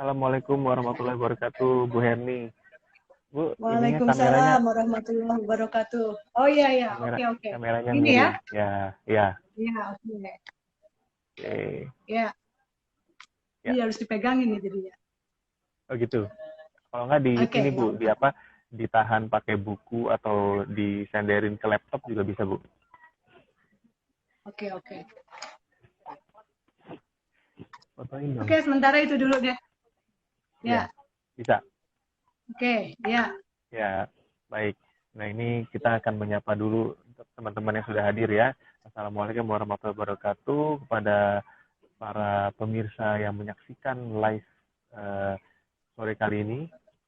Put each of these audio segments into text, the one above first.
Assalamualaikum warahmatullahi wabarakatuh, Bu Herni. Bu, ininya kameranya, Waalaikumsalam warahmatullahi wabarakatuh. Oh iya ya, kamera, oke oke. kameranya Ini ya? miring. Ya, ya, Iya, oke. oke, Ya, ya. ini harus dipegangin nih jadinya. Oh gitu. Kalau nggak di Oke, ini ya. Bu, di apa? Ditahan pakai buku atau disenderin ke laptop juga bisa Bu. Oke, oke. Fotoin dong. Oke, sementara itu dulu deh. Ya, Ya, bisa. oke, ya. Ya, baik. Nah ini kita akan menyapa dulu untuk teman-teman yang sudah hadir ya. Assalamualaikum warahmatullahi wabarakatuh kepada para pemirsa yang menyaksikan live eh, sore kali ini.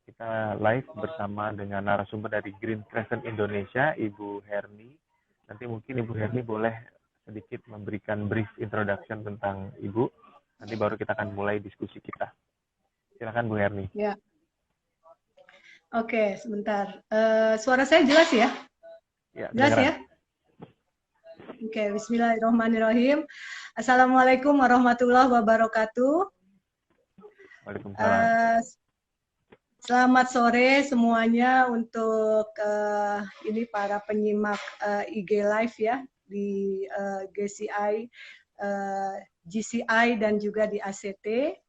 Kita live bersama dengan narasumber dari Green Crescent Indonesia, Ibu Herni. Nanti mungkin Ibu Herni boleh sedikit memberikan brief introduction tentang Ibu. Nanti baru kita akan mulai diskusi kita. Silakan Bu Herni. Ya. Oke, sebentar. Suara saya jelas ya? Ya, Jelas kedengeran. ya? Oke, bismillahirrahmanirrahim. Assalamualaikum warahmatullahi wabarakatuh. Waalaikumsalam. Eh, Selamat sore semuanya untuk ini para penyimak IG Live ya di GCI, GCI dan juga di ACT.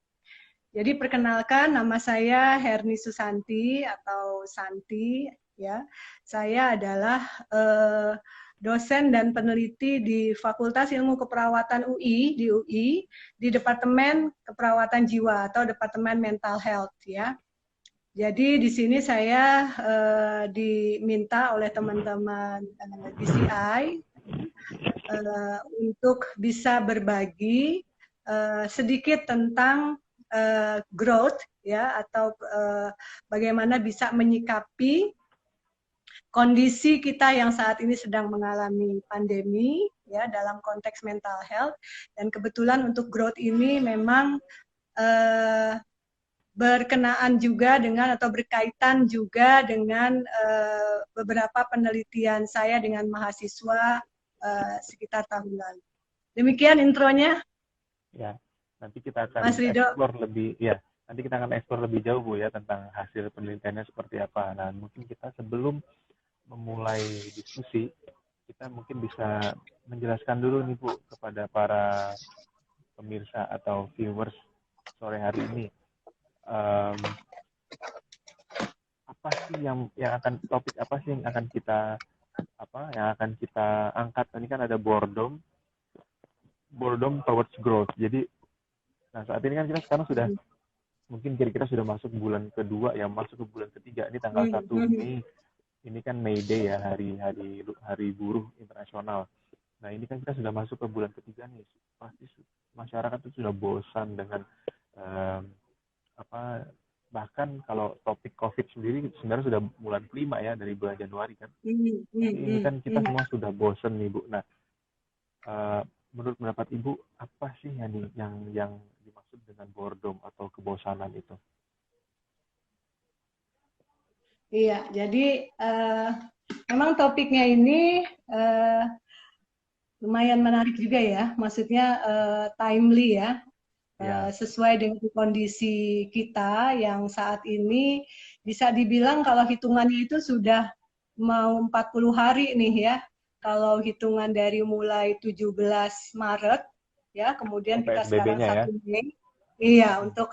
Jadi perkenalkan, nama saya Herni Susanti atau Santi ya. Saya adalah dosen dan peneliti di Fakultas Ilmu Keperawatan UI di Departemen Keperawatan Jiwa atau Departemen Mental Health ya. Jadi di sini saya diminta oleh teman-teman GCI untuk bisa berbagi sedikit tentang growth ya atau bagaimana bisa menyikapi kondisi kita yang saat ini sedang mengalami pandemi ya dalam konteks mental health, dan kebetulan untuk growth ini memang berkenaan juga dengan atau berkaitan juga dengan beberapa penelitian saya dengan mahasiswa sekitar tahun lalu. Demikian intronya, Ya, nanti kita Mas akan Rido. eksplor lebih, ya, nanti kita akan eksplor lebih jauh Bu ya tentang hasil penelitiannya seperti apa. Nah, mungkin kita sebelum memulai diskusi, kita mungkin bisa menjelaskan dulu nih Bu kepada para pemirsa atau viewers sore hari ini. Em, apa sih yang akan topik apa sih yang akan kita angkat? Tadi kan ada boredom towards growth. Jadi, nah saat ini kan kita sekarang sudah mungkin kira-kira sudah masuk bulan kedua ya, masuk ke bulan ketiga. Ini tanggal 1 Mei. Ini kan May Day ya, hari buruh internasional. Nah, ini kan kita sudah masuk ke bulan ketiga nih. Pasti masyarakat itu sudah bosan dengan um, apa bahkan kalau topik COVID sendiri sebenarnya sudah bulan kelima ya dari bulan Januari kan. Jadi ini kan kita semua sudah bosan nih Bu. Nah, uh, menurut pendapat Ibu apa sih yang dimaksud dengan boredom atau kebosanan itu? Iya, jadi memang topiknya ini lumayan menarik juga ya, maksudnya timely ya, Ya, sesuai dengan kondisi kita yang saat ini bisa dibilang kalau hitungannya itu sudah mau 40 hari nih ya, kalau hitungan dari mulai 17 Maret ya, kemudian kita sekarang PSBB-nya ya. 1 Mei. Iya, untuk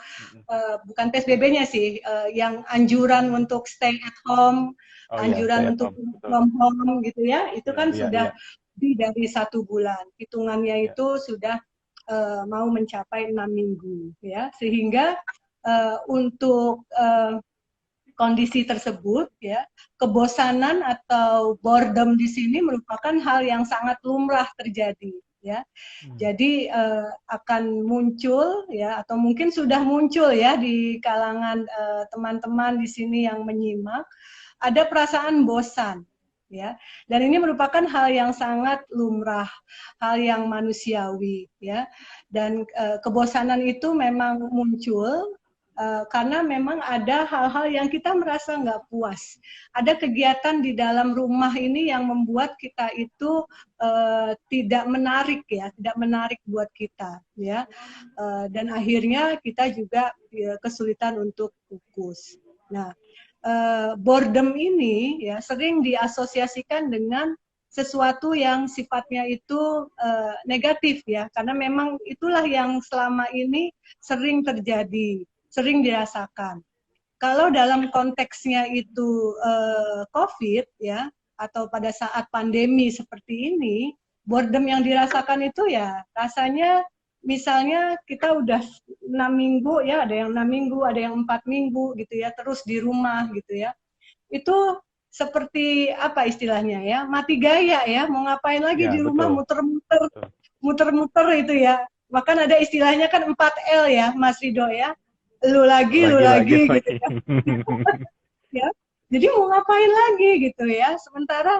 bukan PSBB-nya sih, yang anjuran untuk stay at home, Oh iya, stay anjuran at untuk home, betul. from home gitu ya, itu Iya, kan iya, iya, sudah lebih dari 1 bulan. Hitungannya iya. itu sudah mau mencapai 6 minggu ya, sehingga untuk kondisi tersebut ya, kebosanan atau boredom di sini merupakan hal yang sangat lumrah terjadi ya. Jadi akan muncul ya, atau mungkin sudah muncul ya di kalangan teman-teman di sini yang menyimak, ada perasaan bosan ya, dan ini merupakan hal yang sangat lumrah, hal yang manusiawi ya, dan kebosanan itu memang muncul Karena memang ada hal-hal yang kita merasa nggak puas. Ada kegiatan di dalam rumah ini yang membuat kita itu tidak menarik ya, tidak menarik buat kita ya. Dan akhirnya kita juga kesulitan untuk fokus. Nah, boredom ini ya sering diasosiasikan dengan sesuatu yang sifatnya itu negatif ya, karena memang itulah yang selama ini sering terjadi, sering dirasakan. Kalau dalam konteksnya itu COVID ya, atau pada saat pandemi seperti ini, boredom yang dirasakan itu ya rasanya misalnya kita udah 6 minggu ya, ada yang 6 minggu, ada yang 4 minggu gitu ya, terus di rumah gitu ya. Itu seperti apa istilahnya ya, mati gaya ya, mau ngapain lagi Ya, di rumah, betul. muter-muter, Betul. muter-muter itu ya. Bahkan ada istilahnya kan 4L ya, Mas Rido ya, lu lagi gitu Lagi. ya. Ya, jadi mau ngapain lagi gitu ya. Sementara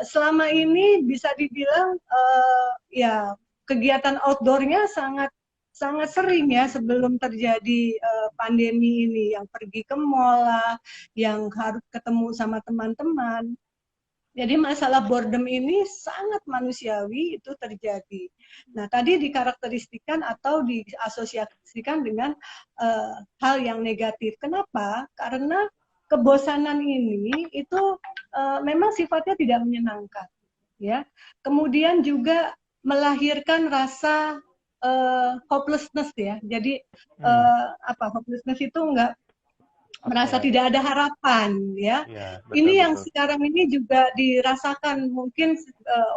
selama ini bisa dibilang ya kegiatan outdoornya sangat sangat sering ya sebelum terjadi pandemi ini, yang pergi ke mall lah, yang harus ketemu sama teman-teman. Jadi masalah boredom ini sangat manusiawi itu terjadi. Nah, tadi dikarakteristikan atau diasosiasikan dengan hal yang negatif. Kenapa? Karena kebosanan ini itu memang sifatnya tidak menyenangkan, ya. Kemudian juga melahirkan rasa hopelessness ya. Jadi hopelessness itu enggak merasa tidak ada harapan ya. Ya, Ini yang betul. sekarang ini juga dirasakan mungkin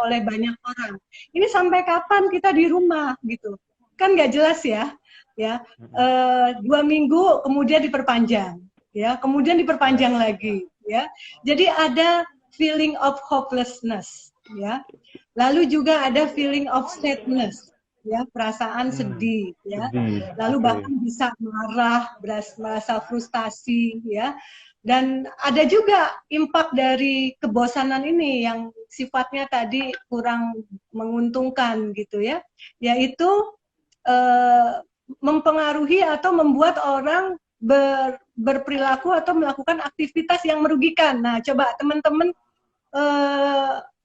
oleh banyak orang. Ini sampai kapan kita di rumah gitu? Kan nggak jelas ya. Ya, 2 minggu kemudian diperpanjang, ya, kemudian diperpanjang lagi, ya. Jadi ada feeling of hopelessness, ya. Lalu juga ada feeling of sadness, ya, perasaan sedih, ya. Sedih. Lalu Oke. bahkan bisa marah, merasa frustasi, ya. Dan ada juga impak dari kebosanan ini yang sifatnya tadi kurang menguntungkan gitu ya, yaitu mempengaruhi atau membuat orang berperilaku atau melakukan aktivitas yang merugikan. Nah, coba teman-teman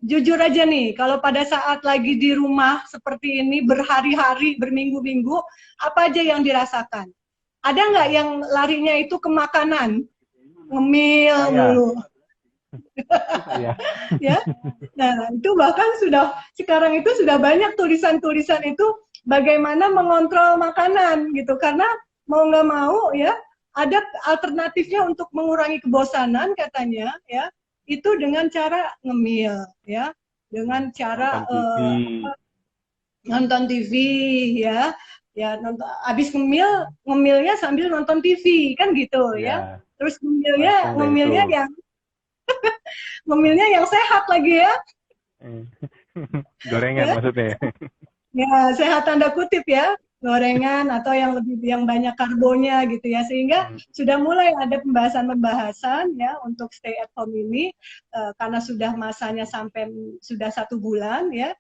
jujur aja nih, kalau pada saat lagi di rumah seperti ini berhari-hari, berminggu-minggu, apa aja yang dirasakan? Ada nggak yang larinya itu ke makanan? Ngemil mulu. Saya. Ya, nah itu bahkan sekarang itu sudah banyak tulisan-tulisan itu bagaimana mengontrol makanan gitu, karena mau nggak mau ya ada alternatifnya untuk mengurangi kebosanan katanya ya, itu dengan cara ngemil ya, dengan cara nonton TV ya, ya nonton, habis ngemilnya sambil nonton TV kan gitu ya, terus ngemilnya yang sehat lagi ya. Gorengan maksudnya. Ya, sehat tanda kutip ya, gorengan atau yang banyak karbonya gitu ya, sehingga sudah mulai ada pembahasan ya untuk stay at home ini karena sudah masanya sampai sudah 1 bulan ya,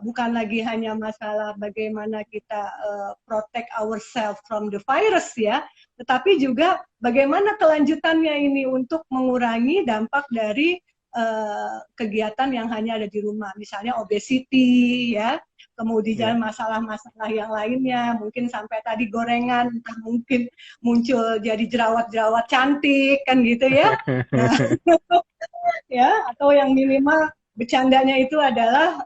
bukan lagi hanya masalah bagaimana kita protect ourselves from the virus ya, tetapi juga bagaimana kelanjutannya ini untuk mengurangi dampak dari kegiatan yang hanya ada di rumah, misalnya obesity ya, kemudian masalah-masalah yang lainnya, mungkin sampai tadi gorengan, entah mungkin muncul jadi jerawat-jerawat cantik kan gitu ya. Nah, ya, atau yang minimal bercandanya itu adalah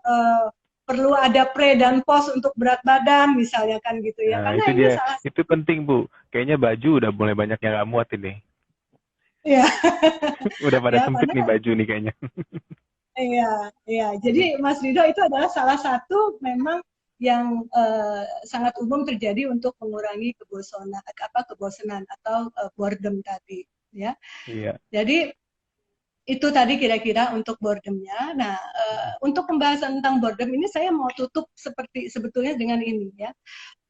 perlu ada pre dan post untuk berat badan misalnya kan gitu ya. Nah, karena itu ini dia. Itu penting, Bu. Kayaknya baju udah mulai banyak yang nggak muat ini. ya. Udah pada Ya, sempit nih baju nih kayaknya. Iya. Jadi Mas Rido itu adalah salah satu memang yang sangat umum terjadi untuk mengurangi kebosanan atau boredom tadi, ya. Iya. Jadi itu tadi kira-kira untuk boredomnya. Nah, untuk pembahasan tentang boredom ini saya mau tutup sebetulnya dengan ini ya.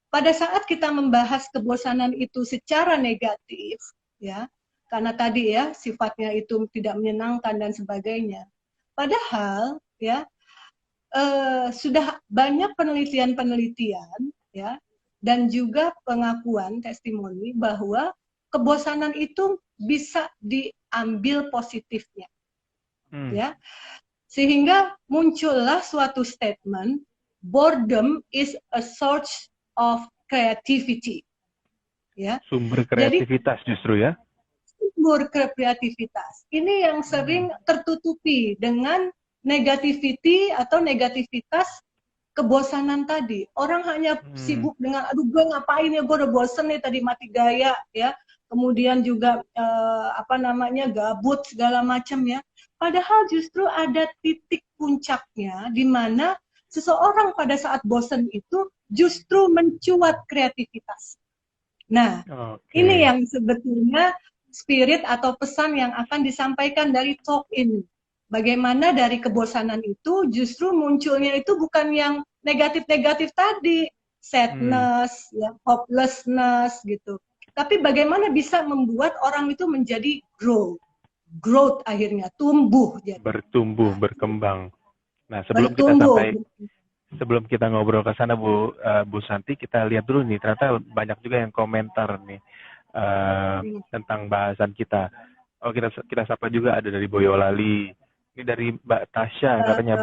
Pada saat kita membahas kebosanan itu secara negatif, ya, karena tadi ya sifatnya itu tidak menyenangkan dan sebagainya. Padahal ya sudah banyak penelitian ya dan juga pengakuan testimoni bahwa kebosanan itu bisa diambil positifnya, ya. Sehingga muncullah suatu statement, boredom is a source of creativity, ya. Sumber Jadi kreativitas justru ya. sumber kreativitas ini yang sering tertutupi dengan negativity atau negativitas kebosanan tadi. Orang hanya sibuk dengan, aduh gue ngapain ya, gue udah bosen nih tadi mati gaya ya. Kemudian juga gabut segala macam ya. Padahal justru ada titik puncaknya di mana seseorang pada saat bosen itu justru mencuat kreativitas. Nah, ini yang sebetulnya spirit atau pesan yang akan disampaikan dari talk ini. Bagaimana dari kebosanan itu justru munculnya itu bukan yang negatif-negatif tadi, sadness, ya, hopelessness gitu. Tapi bagaimana bisa membuat orang itu menjadi growth akhirnya, tumbuh. Jadi. Bertumbuh, berkembang. Nah, sebelum kita ngobrol ke sana Bu Santi, kita lihat dulu nih, ternyata banyak juga yang komentar nih tentang bahasan kita. Oh, kita sapa juga, ada dari Boyolali. Ini dari Mbak Tasya, katanya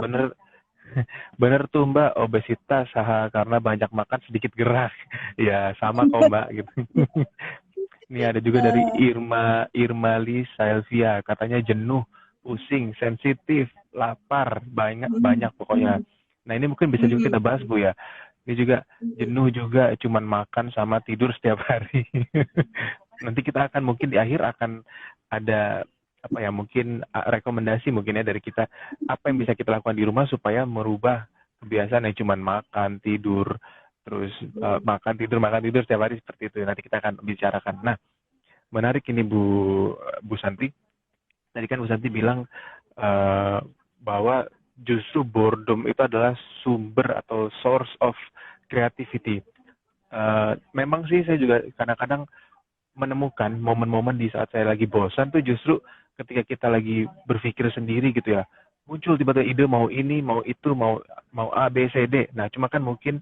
bener tuh Mbak, obesitas karena banyak makan sedikit gerak. Ya sama kok Mbak gitu. Ini ada juga dari Irmali Salvia, katanya jenuh, pusing, sensitif, lapar, banyak pokoknya. Nah ini mungkin bisa juga kita bahas Bu ya. Ini juga jenuh juga, cuman makan sama tidur setiap hari. Nanti kita akan mungkin di akhir akan ada mungkin rekomendasi mungkin ya dari kita, apa yang bisa kita lakukan di rumah supaya merubah kebiasaan yang cuman makan tidur terus makan tidur setiap hari seperti itu. Nanti kita akan bicarakan. Nah, menarik ini Bu Santi. Tadi kan Bu Santi bilang bahwa justru boredom itu adalah sumber atau source of creativity. Memang sih saya juga kadang-kadang menemukan momen-momen di saat saya lagi bosan tuh justru ketika kita lagi berpikir sendiri gitu ya, muncul tiba-tiba ide mau ini, mau itu, mau A, B, C, D. Nah, cuma kan mungkin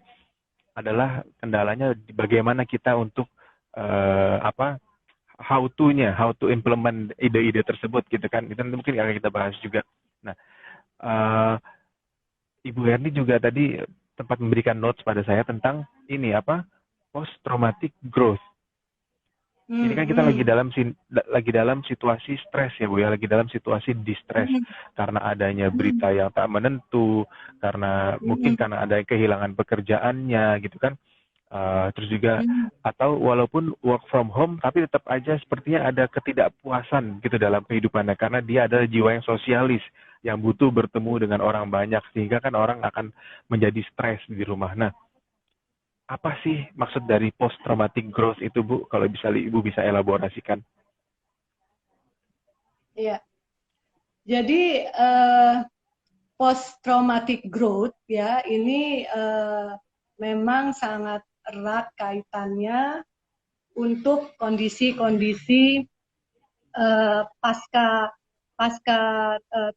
adalah kendalanya bagaimana kita untuk how to implement ide-ide tersebut gitu kan. Itu mungkin akan kita bahas juga. Nah, Ibu Herni juga tadi tempat memberikan notes pada saya tentang ini post traumatic growth. Ini kan kita lagi dalam situasi stres ya Bu ya, lagi dalam situasi distress karena adanya berita yang tak menentu, karena mungkin karena ada kehilangan pekerjaannya gitu kan. Terus juga atau walaupun work from home tapi tetap aja sepertinya ada ketidakpuasan gitu dalam kehidupannya karena dia adalah jiwa yang sosialis yang butuh bertemu dengan orang banyak, sehingga kan orang akan menjadi stres di rumah. Nah, apa sih maksud dari post traumatic growth itu Bu? Kalau Ibu bisa elaborasikan. Iya. Jadi post traumatic growth ya ini memang sangat erat kaitannya untuk kondisi-kondisi pasca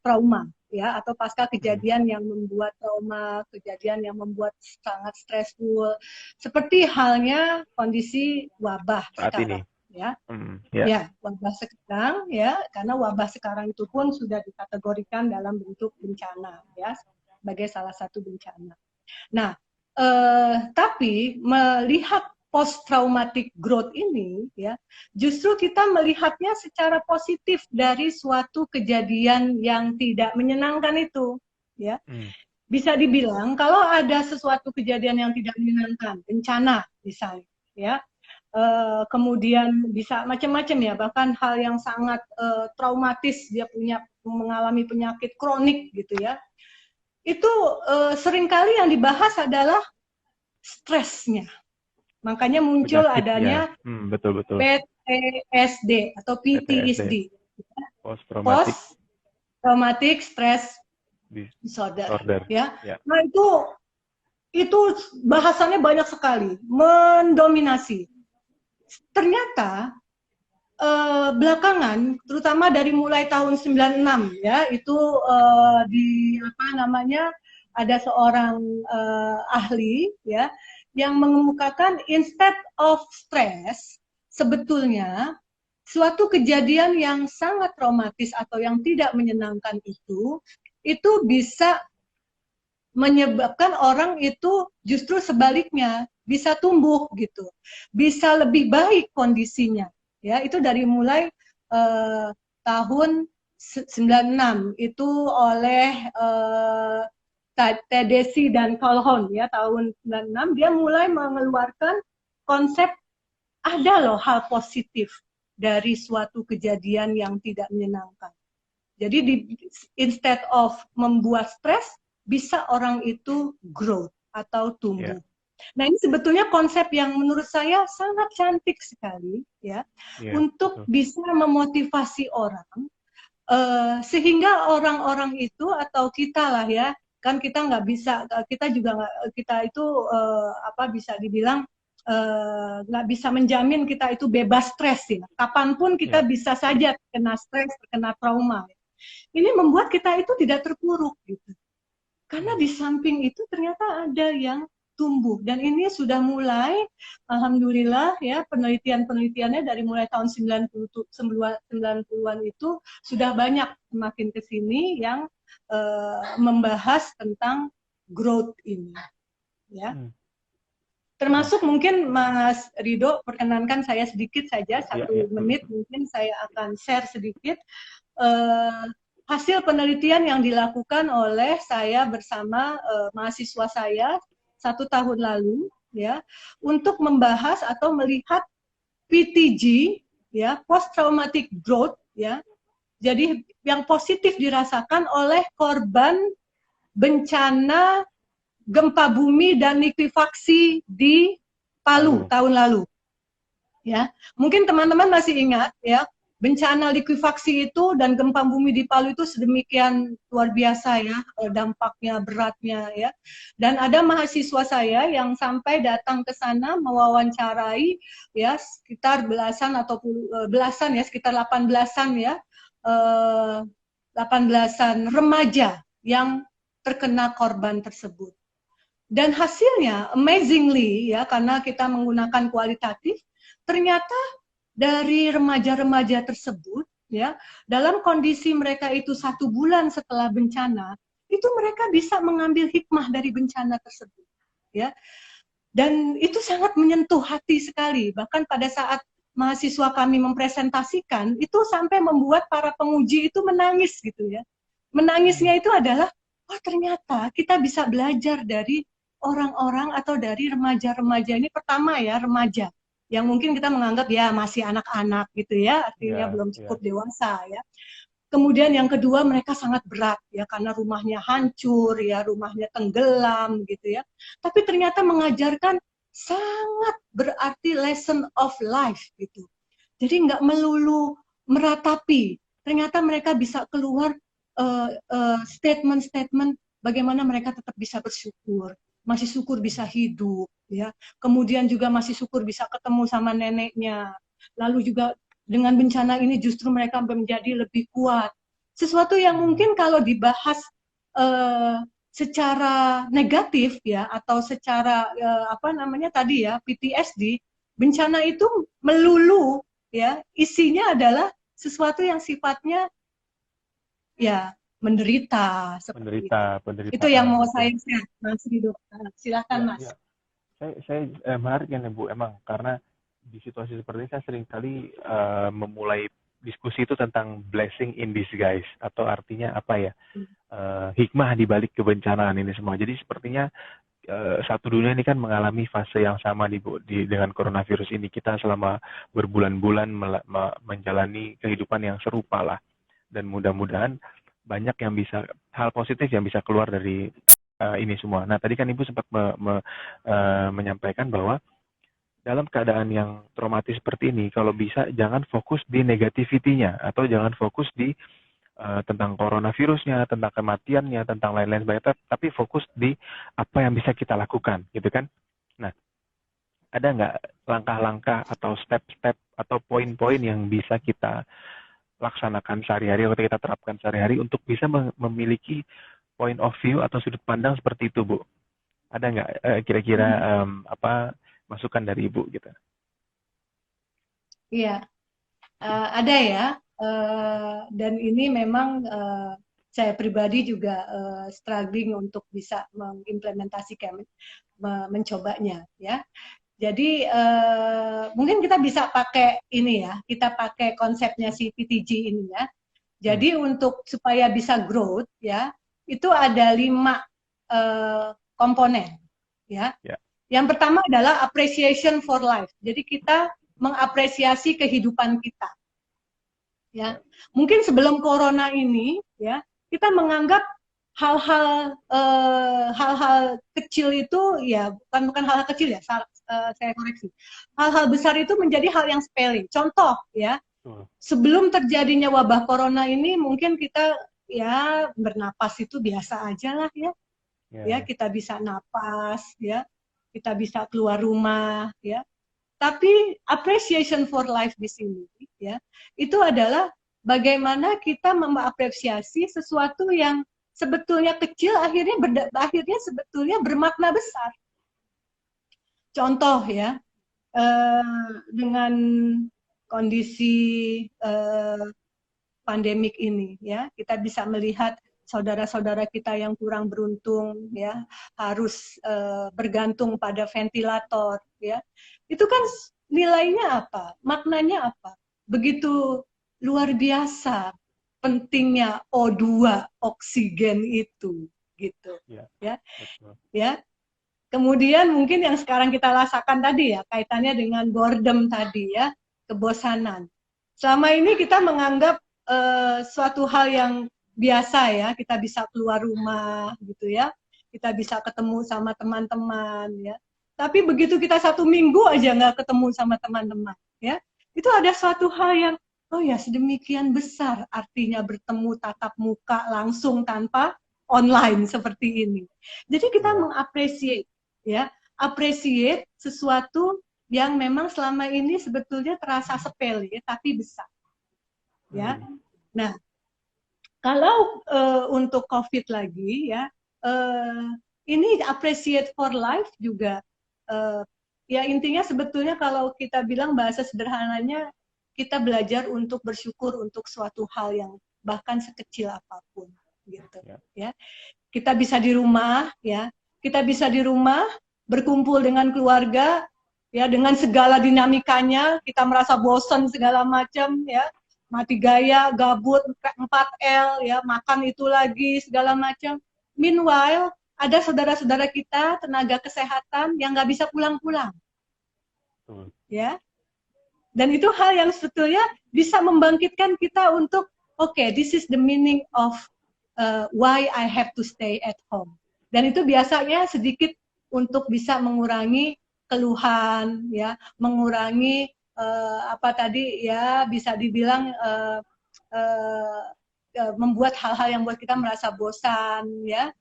trauma ya, atau pasca kejadian yang membuat trauma, kejadian yang membuat sangat stressful, seperti halnya kondisi wabah saat sekarang ini. Ya, wabah sekarang ya, karena wabah sekarang itu pun sudah dikategorikan dalam bentuk bencana ya, sebagai salah satu bencana. Nah, tapi melihat post traumatic growth ini ya, justru kita melihatnya secara positif dari suatu kejadian yang tidak menyenangkan itu ya. Bisa dibilang kalau ada sesuatu kejadian yang tidak menyenangkan, bencana misalnya ya, kemudian bisa macam-macam ya, bahkan hal yang sangat traumatis, dia mengalami penyakit kronik gitu ya, itu seringkali yang dibahas adalah stresnya. Makanya muncul adanya betul. PTSD atau PTSD. Post Traumatic Stress Disorder. Ya. Nah itu bahasannya banyak sekali, mendominasi. Ternyata belakangan, terutama dari mulai tahun 96 ya, itu ada seorang ahli ya yang mengemukakan instead of stress, sebetulnya suatu kejadian yang sangat traumatis atau yang tidak menyenangkan itu bisa menyebabkan orang itu justru sebaliknya bisa tumbuh gitu, bisa lebih baik kondisinya. Ya, itu dari mulai tahun 96 itu oleh Tedeschi dan Calhoun ya, tahun 96 dia mulai mengeluarkan konsep ada loh hal positif dari suatu kejadian yang tidak menyenangkan. Jadi instead of membuat stres, bisa orang itu growth atau tumbuh. Nah, ini sebetulnya konsep yang menurut saya sangat cantik sekali ya, untuk bisa memotivasi orang sehingga orang-orang itu atau kita lah ya, kan kita nggak bisa, kita juga nggak, kita itu bisa dibilang nggak bisa menjamin kita itu bebas stres ya. Kapanpun kita bisa saja terkena stres, terkena trauma. Ini membuat kita itu tidak terpuruk gitu. Karena di samping itu ternyata ada yang tumbuh, dan ini sudah mulai, alhamdulillah ya, penelitiannya dari mulai tahun 90-an itu sudah banyak semakin ke sini yang membahas tentang growth ini ya. Termasuk mungkin Mas Rido, perkenankan saya sedikit saja, 1 menit mungkin saya akan share sedikit hasil penelitian yang dilakukan oleh saya bersama mahasiswa saya 1 tahun lalu ya, untuk membahas atau melihat PTG ya, post traumatic growth ya. Jadi yang positif dirasakan oleh korban bencana gempa bumi dan likuifaksi di Palu tahun lalu. Ya, mungkin teman-teman masih ingat ya, bencana likuifaksi itu dan gempa bumi di Palu itu sedemikian luar biasa ya, dampaknya, beratnya ya. Dan ada mahasiswa saya yang sampai datang ke sana mewawancarai ya sekitar belasan atau belasan ya, sekitar 18-an ya, 18-an remaja yang terkena korban tersebut. Dan hasilnya amazingly ya, karena kita menggunakan kualitatif, ternyata dari remaja-remaja tersebut ya, dalam kondisi mereka itu 1 bulan setelah bencana, itu mereka bisa mengambil hikmah dari bencana tersebut ya. Dan itu sangat menyentuh hati sekali. Bahkan pada saat mahasiswa kami mempresentasikan, itu sampai membuat para penguji itu menangis gitu ya. Menangisnya itu adalah, oh ternyata kita bisa belajar dari orang-orang atau dari remaja-remaja ini. Pertama ya, remaja yang mungkin kita menganggap ya masih anak-anak gitu ya, artinya belum cukup dewasa ya. Kemudian yang kedua, mereka sangat berat ya, karena rumahnya hancur ya, rumahnya tenggelam gitu ya. Tapi ternyata mengajarkan sangat berarti lesson of life gitu. Jadi nggak melulu meratapi, ternyata mereka bisa keluar statement-statement bagaimana mereka tetap bisa bersyukur, masih syukur bisa hidup ya. Kemudian juga masih syukur bisa ketemu sama neneknya. Lalu juga dengan bencana ini justru mereka menjadi lebih kuat. Sesuatu yang mungkin kalau dibahas secara negatif ya, atau secara tadi ya, PTSD, bencana itu melulu ya, isinya adalah sesuatu yang sifatnya ya menderita. Menderita. Itu yang mau saya share, Mas Rido. Silakan Mas. Ya. Saya menarik ya Bu, emang karena di situasi seperti ini saya sering kali memulai diskusi itu tentang blessing in disguise, atau artinya apa ya, hikmah di balik kebencanaan ini semua. Jadi sepertinya satu dunia ini kan mengalami fase yang sama dengan coronavirus ini. Kita selama berbulan-bulan menjalani kehidupan yang serupa lah, dan mudah-mudahan banyak yang bisa, hal positif yang bisa keluar dari ini semua. Nah, tadi kan Ibu sempat menyampaikan bahwa dalam keadaan yang traumatis seperti ini, kalau bisa jangan fokus di negativity-nya, atau jangan fokus di tentang coronavirusnya, tentang kematiannya, tentang lain-lain sebagainya, tapi fokus di apa yang bisa kita lakukan, gitu kan? Nah, ada nggak langkah-langkah atau step-step atau poin-poin yang bisa kita laksanakan sehari-hari atau kita terapkan sehari-hari untuk bisa memiliki point of view atau sudut pandang seperti itu, Bu? Ada nggak kira-kira apa masukan dari Ibu gitu? Iya, ada ya. Dan ini memang saya pribadi juga struggling untuk bisa mengimplementasikan, mencobanya ya. Jadi mungkin kita bisa pakai ini ya, kita pakai konsepnya si PTG ini ya. Jadi untuk supaya bisa growth ya, itu ada 5 komponen ya. Ya. Yang pertama adalah appreciation for life. Jadi kita mengapresiasi kehidupan kita. Ya. Mungkin sebelum corona ini ya, kita menganggap hal-hal kecil itu ya bukan hal-hal kecil ya, saya koreksi. Hal-hal besar itu menjadi hal yang sepele. Contoh ya, sebelum terjadinya wabah corona ini mungkin kita ya bernapas itu biasa aja lah ya. Ya, kita bisa napas ya. Kita bisa keluar rumah ya. Tapi appreciation for life di sini ya, itu adalah bagaimana kita mengapresiasi sesuatu yang sebetulnya kecil akhirnya sebetulnya bermakna besar. Contoh ya, dengan kondisi pandemik ini ya, kita bisa melihat saudara-saudara kita yang kurang beruntung ya, harus bergantung pada ventilator ya. Itu kan nilainya apa? Maknanya apa? Begitu luar biasa pentingnya O2, oksigen itu gitu. Ya. Ya. Kemudian mungkin yang sekarang kita rasakan tadi ya, kaitannya dengan boredom tadi ya, kebosanan. Selama ini kita menganggap suatu hal yang biasa ya, kita bisa keluar rumah gitu ya, kita bisa ketemu sama teman-teman ya. Tapi begitu kita 1 minggu aja nggak ketemu sama teman-teman ya, itu ada suatu hal yang oh ya sedemikian besar artinya bertemu tatap muka langsung tanpa online seperti ini. Jadi kita mengapresiasi ya, appreciate sesuatu yang memang selama ini sebetulnya terasa sepele tapi besar. Ya. Nah, kalau untuk COVID lagi ya, ini appreciate for life juga ya intinya sebetulnya kalau kita bilang bahasa sederhananya kita belajar untuk bersyukur untuk suatu hal yang bahkan sekecil apapun gitu ya. Kita bisa di rumah ya, kita bisa di rumah berkumpul dengan keluarga ya, dengan segala dinamikanya, kita merasa bosan segala macam ya, mati gaya, gabut, 4L ya, makan itu lagi segala macam. Meanwhile ada saudara-saudara kita tenaga kesehatan yang nggak bisa pulang-pulang, ya. Dan itu hal yang sebetulnya bisa membangkitkan kita untuk, okay, this is the meaning of why I have to stay at home. Dan itu biasanya sedikit untuk bisa mengurangi keluhan, ya, mengurangi apa tadi ya bisa dibilang membuat hal-hal yang buat kita merasa bosan, ya.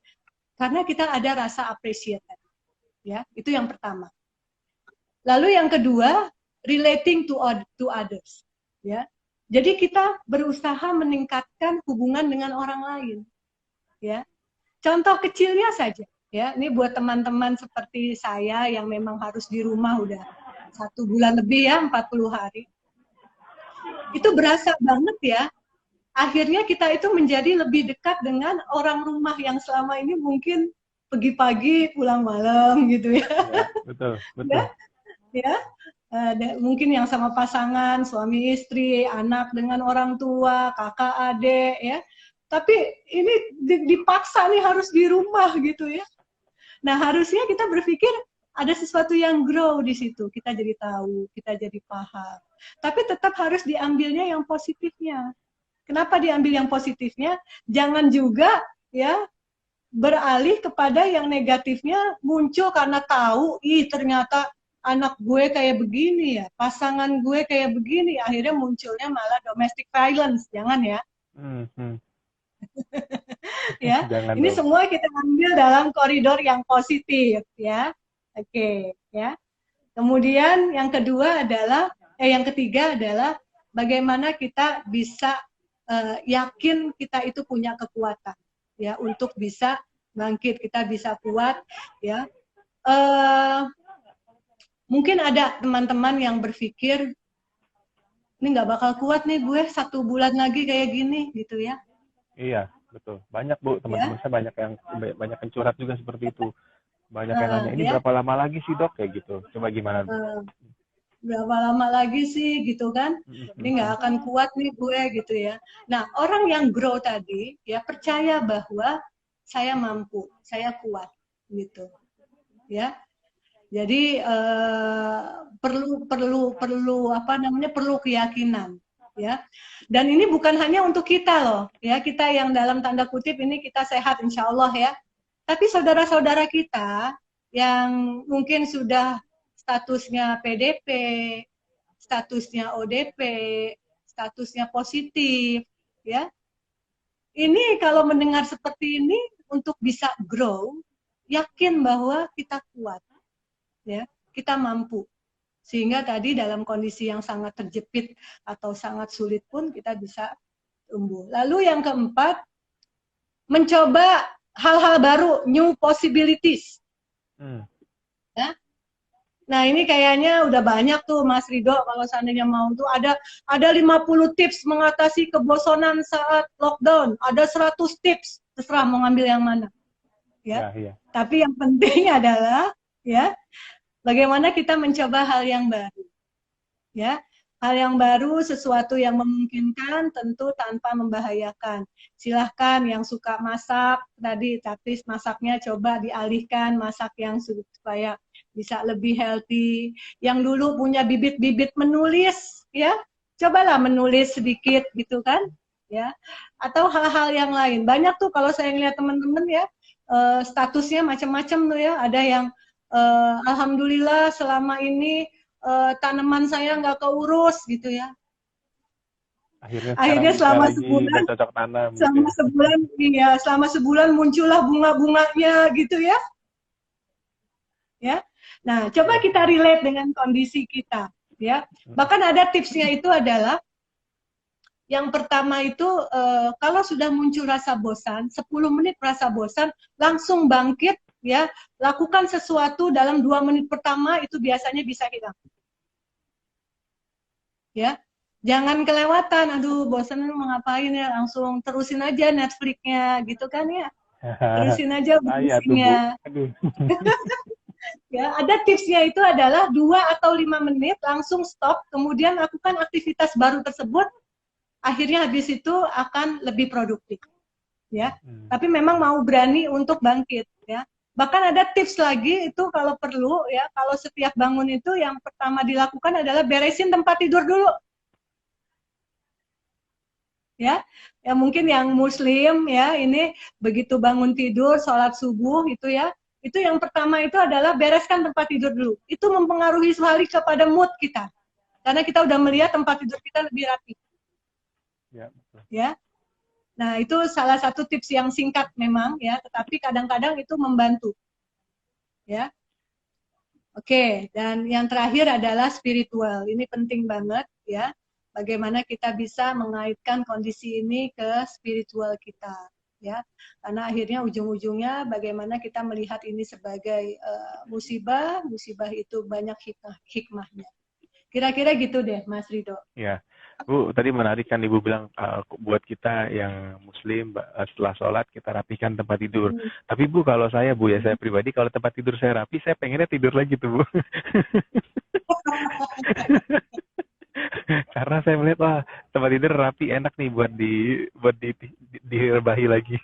Karena kita ada rasa appreciate, ya, itu yang pertama. Lalu yang kedua, relating to others, ya. Jadi kita berusaha meningkatkan hubungan dengan orang lain, ya. Contoh kecilnya saja, ya. Ini buat teman-teman seperti saya yang memang harus di rumah udah 1 bulan lebih ya, 40 hari. Itu berasa banget ya. Akhirnya kita itu menjadi lebih dekat dengan orang rumah yang selama ini mungkin pergi pagi pulang malam gitu ya. Betul, betul. Ya, mungkin yang sama pasangan, suami istri, anak dengan orang tua, kakak adik ya. Tapi ini dipaksa nih harus di rumah gitu ya. Nah, harusnya kita berpikir ada sesuatu yang grow di situ. Kita jadi tahu, kita jadi paham. Tapi tetap harus diambilnya yang positifnya. Kenapa diambil yang positifnya? Jangan juga ya beralih kepada yang negatifnya muncul karena tahu, ternyata anak gue kayak begini ya, pasangan gue kayak begini, akhirnya munculnya malah domestic violence. Jangan ya. Ya, jangan ini dong. Semua kita ambil dalam koridor yang positif ya. Oke, ya. Kemudian yang kedua adalah yang ketiga adalah bagaimana kita bisa yakin kita itu punya kekuatan ya untuk bisa bangkit, kita bisa kuat, ya. Mungkin ada teman-teman yang berpikir, ini nggak bakal kuat nih gue 1 bulan lagi kayak gini, gitu ya. Iya, betul. Banyak Bu, teman-teman saya banyak yang curhat juga seperti itu. Banyak yang nanya, ini Ya. berapa lama lagi sih dok? Kayak gitu. Coba gimana? Berapa lama lagi sih gitu kan? Ini nggak akan kuat nih gue gitu ya. Nah, orang yang grow tadi ya percaya bahwa saya mampu, saya kuat gitu. Ya. Jadi perlu apa namanya? Perlu keyakinan ya. Dan ini bukan hanya untuk kita loh, ya, kita yang dalam tanda kutip ini kita sehat insya Allah ya. Tapi saudara-saudara kita yang mungkin sudah statusnya PDP, statusnya ODP, statusnya positif, ya. Ini kalau mendengar seperti ini untuk bisa grow, yakin bahwa kita kuat, ya, kita mampu. Sehingga tadi dalam kondisi yang sangat terjepit atau sangat sulit pun kita bisa tumbuh. Lalu yang keempat, mencoba hal-hal baru, new possibilities. Ya. Nah, ini kayaknya udah banyak tuh Mas Ridho kalau seandainya mau tuh ada 50 tips mengatasi kebosanan saat lockdown, ada 100 tips, terserah mau ngambil yang mana. Ya. Tapi yang penting adalah ya bagaimana kita mencoba hal yang baru. Ya. Hal yang baru, sesuatu yang memungkinkan, tentu tanpa membahayakan. Silahkan yang suka masak tadi, tapi masaknya coba dialihkan, masak yang supaya bisa lebih healthy. Yang dulu punya bibit-bibit menulis, ya, cobalah menulis sedikit gitu kan, ya. Atau hal-hal yang lain. Banyak tuh kalau saya lihat teman-teman ya, statusnya macam-macam tuh ya. Ada yang alhamdulillah selama ini tanaman saya nggak keurus gitu ya. Akhirnya selama sebulan, selama sebulan muncullah bunga-bunganya gitu ya. Ya. Nah, coba kita relate dengan kondisi kita, ya. Bahkan ada tipsnya itu adalah yang pertama itu kalau sudah muncul rasa bosan, 10 menit rasa bosan, langsung bangkit, ya. Lakukan sesuatu dalam 2 menit pertama itu biasanya bisa hilang. Ya, jangan kelewatan. Aduh, bosan mau ngapain ya? Langsung terusin aja Netflix-nya, gitu kan ya? Terusin aja browsing-nya. Ya, ada tipsnya itu adalah 2 atau 5 menit langsung stop, kemudian lakukan aktivitas baru tersebut. Akhirnya habis itu akan lebih produktif. Ya, tapi memang mau berani untuk bangkit. Ya. Bahkan ada tips lagi itu kalau perlu ya, kalau setiap bangun itu yang pertama dilakukan adalah beresin tempat tidur dulu. Ya, ya mungkin yang muslim ya, ini begitu bangun tidur, sholat subuh itu ya, itu yang pertama itu adalah bereskan tempat tidur dulu. Itu mempengaruhi sekali kepada mood kita. Karena kita udah melihat tempat tidur kita lebih rapi. Ya, betul. Ya. Nah, itu salah satu tips yang singkat memang ya, tetapi kadang-kadang itu membantu. Ya. Oke, dan yang terakhir adalah spiritual. Ini penting banget ya. Bagaimana kita bisa mengaitkan kondisi ini ke spiritual kita, ya. Karena akhirnya ujung-ujungnya bagaimana kita melihat ini sebagai musibah, musibah itu banyak hikmahnya. Kira-kira gitu deh, Mas Ridho. Ya. Bu, tadi menarik kan Ibu bilang buat kita yang Muslim setelah sholat kita rapikan tempat tidur. Tapi Bu, kalau saya Bu ya, saya pribadi kalau tempat tidur saya rapi, saya pengennya tidur lagi tuh Bu. Karena saya melihat wah tempat tidur rapi enak nih buat direbahi lagi.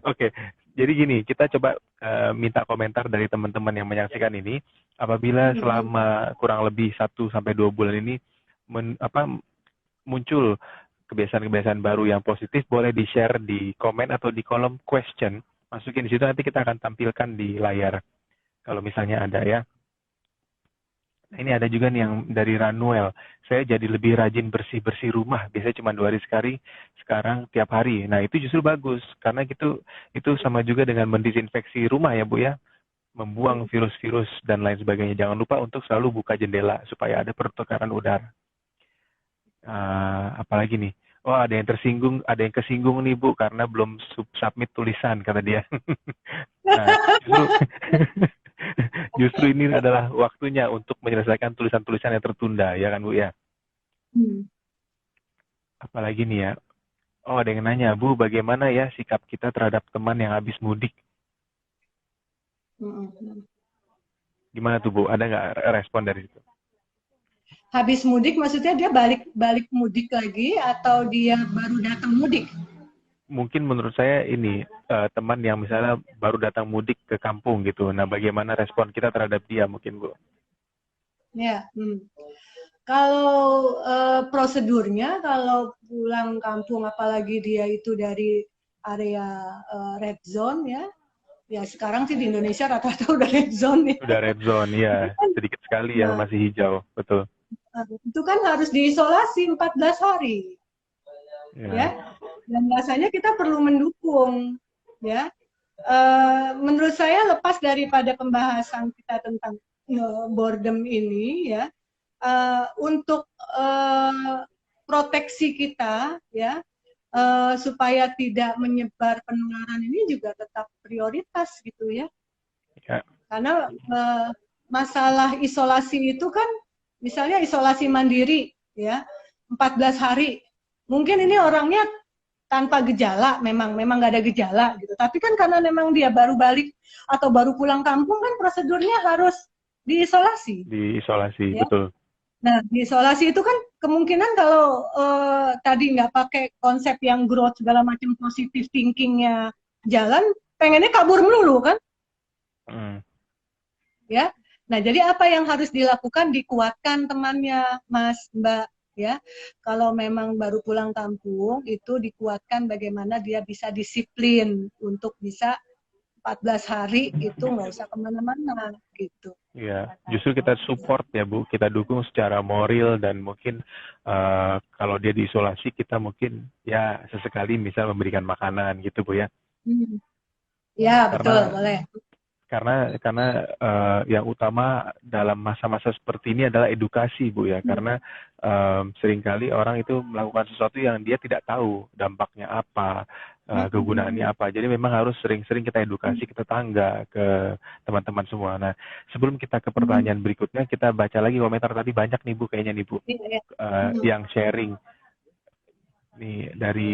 Oke, jadi gini kita coba minta komentar dari teman-teman yang menyaksikan ini. Apabila selama kurang lebih 1-2 bulan ini muncul kebiasaan-kebiasaan baru yang positif, boleh di-share di komen atau di kolom question. Masukin di situ, nanti kita akan tampilkan di layar. Kalau misalnya ada ya. Nah, ini ada juga nih yang dari Ranuel. Saya jadi lebih rajin bersih-bersih rumah. Biasanya cuma 2 hari sekali, sekarang tiap hari. Nah, itu justru bagus. Karena itu sama juga dengan mendisinfeksi rumah ya Bu ya. Membuang virus-virus dan lain sebagainya. Jangan lupa untuk selalu buka jendela supaya ada pertukaran udara. Apalagi nih, Oh, ada yang kesinggung nih Bu karena belum submit tulisan kata dia. Nah, justru justru ini adalah waktunya untuk menyelesaikan tulisan-tulisan yang tertunda, ya kan Bu ya? Hmm. Apalagi nih ya. Oh, ada yang nanya, Bu, bagaimana ya sikap kita terhadap teman yang habis mudik? Hmm. Gimana tuh Bu? Ada nggak respon dari situ? Habis mudik maksudnya dia balik balik mudik lagi atau dia baru datang mudik? Mungkin menurut saya ini teman yang misalnya baru datang mudik ke kampung gitu. Nah, bagaimana respon kita terhadap dia mungkin Bu? Ya. Kalau prosedurnya, kalau pulang kampung, apalagi dia itu dari area red zone ya, ya sekarang sih di Indonesia rata-rata udah red zone ya. Udah red zone, ya Itu kan, sedikit sekali yang nah, masih hijau, betul. itu kan harus diisolasi 14 hari, Ya, ya. Dan rasanya kita perlu mendukung, ya. Menurut saya lepas daripada pembahasan kita tentang boredom ini, ya, untuk proteksi kita, ya, supaya tidak menyebar penularan ini juga tetap prioritas gitu ya. ya, Karena masalah isolasi itu kan, misalnya isolasi mandiri ya, 14 hari. Mungkin ini orangnya tanpa gejala, memang nggak ada gejala gitu. Tapi kan karena memang dia baru balik atau baru pulang kampung kan prosedurnya harus diisolasi, diisolasi, ya. betul. Nah, di isolasi itu kan kemungkinan kalau tadi nggak pakai konsep yang growth segala macam positive thinkingnya jalan, pengennya kabur melulu kan, Hmm. ya. Nah, jadi apa yang harus dilakukan? Dikuatkan temannya, Mas, Mbak, ya. Kalau memang baru pulang kampung, itu dikuatkan bagaimana dia bisa disiplin untuk bisa 14 hari itu nggak usah kemana-mana gitu. Ya, justru kita support ya Bu, kita dukung secara moral dan mungkin kalau dia diisolasi kita mungkin ya sesekali misal memberikan makanan gitu Bu ya. Hmm. Ya, betul, Karena boleh. yang utama dalam masa-masa seperti ini adalah edukasi Bu ya, karena seringkali orang itu melakukan sesuatu yang dia tidak tahu dampaknya apa, kegunaannya apa. Jadi memang harus sering-sering kita edukasi ke tetangga, ke teman-teman semua. Nah, sebelum kita ke pertanyaan berikutnya, kita baca lagi komentar tadi banyak nih Bu, kayaknya nih Bu, Iya, yang sharing nih dari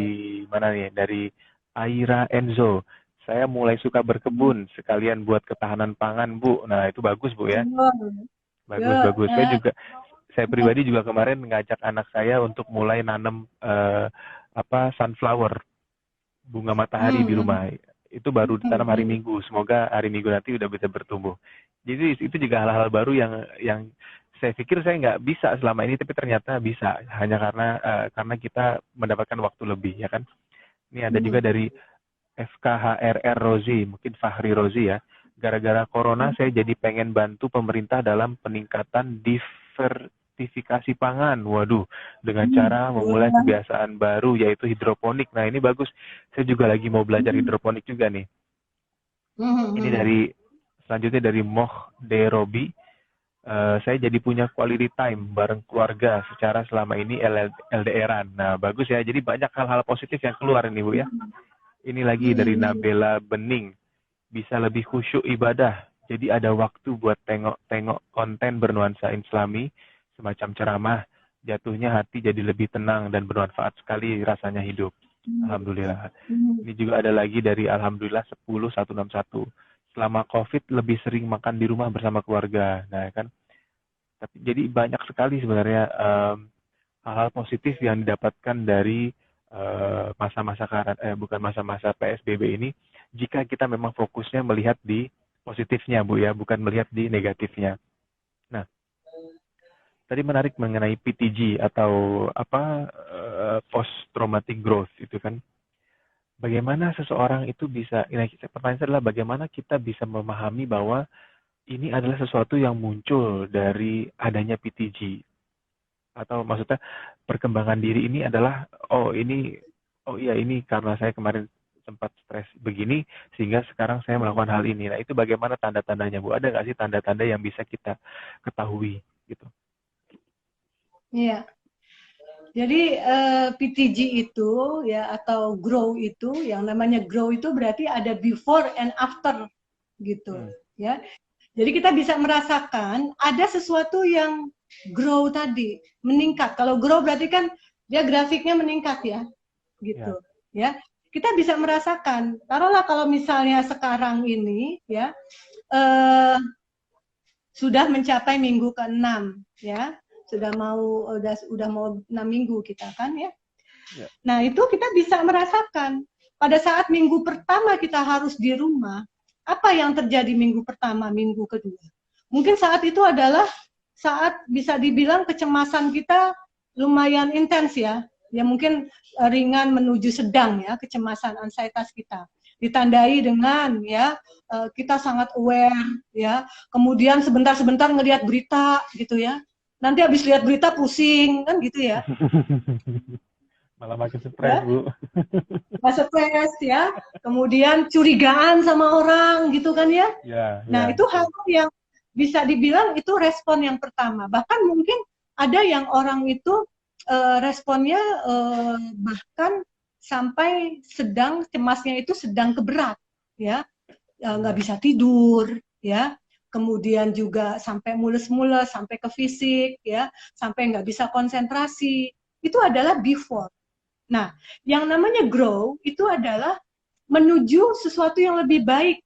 mana nih? Dari Aira Enzo. Saya mulai suka berkebun sekalian buat ketahanan pangan, Bu. Nah, itu bagus, Bu ya. Bagus, ya, bagus. Saya pribadi juga kemarin ngajak anak saya untuk mulai nanam sunflower, bunga matahari di rumah. Itu baru ditanam hari Minggu. Semoga hari Minggu nanti udah bisa bertumbuh. Jadi itu juga hal-hal baru yang saya pikir saya nggak bisa selama ini, tapi ternyata bisa hanya karena kita mendapatkan waktu lebih, ya kan? Ini ada juga dari FKHRR Rozi, mungkin Fahri Rozi ya. Gara-gara corona saya jadi pengen bantu pemerintah dalam peningkatan diversifikasi pangan. Waduh, dengan cara memulai kebiasaan baru yaitu hidroponik. Nah, ini bagus. Saya juga lagi mau belajar hidroponik juga nih. Ini selanjutnya dari Moh De Robi. Saya jadi punya quality time bareng keluarga secara selama ini LDRan. Nah, bagus ya. Jadi banyak hal-hal positif yang keluar ini, Bu ya. Ini lagi dari Nabela Bening. Bisa lebih khusyuk ibadah. Jadi ada waktu buat tengok-tengok konten bernuansa Islami, semacam ceramah. Jatuhnya hati jadi lebih tenang dan bermanfaat sekali rasanya hidup. Alhamdulillah. Ini juga ada lagi dari Alhamdulillah 10161. Selama COVID lebih sering makan di rumah bersama keluarga. Nah kan, jadi banyak sekali sebenarnya hal-hal positif yang didapatkan dari masa-masa bukan masa-masa PSBB ini, jika kita memang fokusnya melihat di positifnya Bu ya, bukan melihat di negatifnya. Nah, tadi menarik mengenai PTG atau post traumatic growth itu kan. Bagaimana seseorang itu bisa, pertanyaan adalah bagaimana kita bisa memahami bahwa ini adalah sesuatu yang muncul dari adanya PTG, atau maksudnya perkembangan diri ini adalah oh iya ini karena saya kemarin sempat stres begini sehingga sekarang saya melakukan hal ini. Nah, itu bagaimana tanda-tandanya Bu? Ada nggak sih tanda-tanda yang bisa kita ketahui gitu? Iya. Jadi PTG itu ya atau grow itu, yang namanya grow itu berarti ada before and after gitu ya. Jadi kita bisa merasakan ada sesuatu yang grow tadi, meningkat. Kalau grow berarti kan dia grafiknya meningkat ya, gitu ya. Kita bisa merasakan. Taruhlah kalau misalnya sekarang ini ya sudah mencapai minggu ke-6 ya. Sudah mau 6 minggu kita kan ya. Nah, itu kita bisa merasakan pada saat minggu pertama kita harus di rumah, apa yang terjadi minggu pertama, minggu kedua. Mungkin saat itu adalah saat bisa dibilang kecemasan kita lumayan intens ya. Ya mungkin ringan menuju sedang ya, kecemasan ansietas kita. Ditandai dengan ya kita sangat aware ya. Kemudian sebentar-sebentar ngelihat berita gitu ya. Nanti habis lihat berita pusing kan gitu ya. Malah makin stres, Bu. Stres ya. Kemudian curigaan sama orang gitu kan ya. Nah, itu hal yang bisa dibilang itu respon yang pertama. Bahkan mungkin ada yang orang itu responnya bahkan sampai sedang cemasnya itu sedang keberat ya. Nggak bisa tidur ya. Kemudian juga sampai mules-mules, sampai ke fisik ya, sampai nggak bisa konsentrasi. Itu adalah before. Nah, yang namanya grow itu adalah menuju sesuatu yang lebih baik